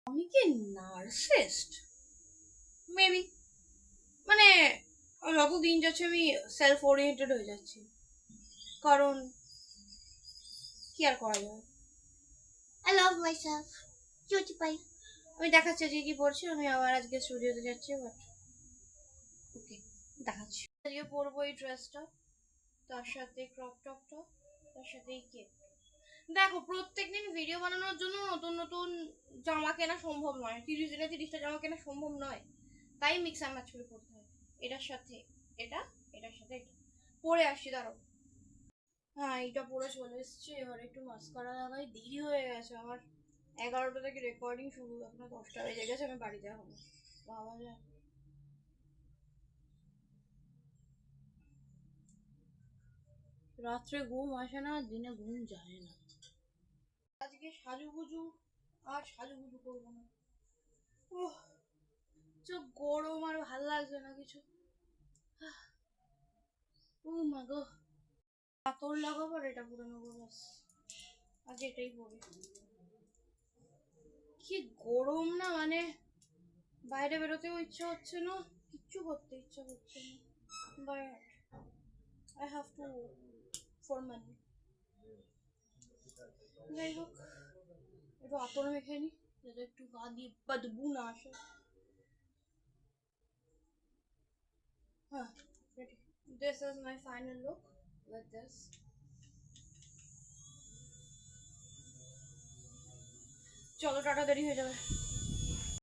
আমি কি নার্সিস্ট? মেবি। মানে যত দিন যাচ্ছে আমি সেলফ ওরিয়েন্টেড হয়ে যাচ্ছি, কারণ কি আর করা যাবে। আই লাভ মাই সেলফ, চুচি পাই। আমি দেখাচ্ছি আজকে কি পড়ছি। আমি আবার আজকে স্টুডিওতে যাচ্ছি, বাট ওকে দেখাচ্ছি। আজকে পরবো এই ড্রেসটা, তার সাথে ক্রপ টপটা, তার সাথে এই কেক। দেখো, প্রত্যেকদিন ভিডিও বানানোর জন্য নতুন নতুন জামা কেনা সম্ভব নয়, 30 দিনে 30টা জামা কেনা সম্ভব নয়, তাই মিক্স অ্যান্ড ম্যাচ করে পড়তে হয়। এটার সাথে এটা, এটার সাথে এটা পরে আসছি, দাঁড়াও। হ্যাঁ, এটা পরে চলে এসছে। এবার একটু মাস্কারা লাগাই, দেরি হয়ে গেছে আমার। 11টা থেকে রেকর্ডিং শুরু, এখন 10টা বেজে গেছে, আমি বাড়িতে এখন বাবা যায়। রাত্রে ঘুম আসে না, দিনে ঘুম যায় না। আজকে সাজুগুজু, আর সাজুগুজু করবো না। ওহ, চোখ গরম, আর ভাল লাগছে না কিছু। ও মা গো, পাথর লাগাবো আর এটা পরে নেবো, ব্যাস আজ এটাই পরে। কি গরম না, মানে বাইরে বেরোতেও ইচ্ছা হচ্ছে না, কিচ্ছু করতে ইচ্ছা হচ্ছে না, but I have to for money. যাই হোক, একটু আতর মেখে নি যাতে একটু গা দিয়ে বদবু না আসে। হ্যাঁ, ready. This is my final look with this. চলো, টাটা, দেরি হয়ে যাবে।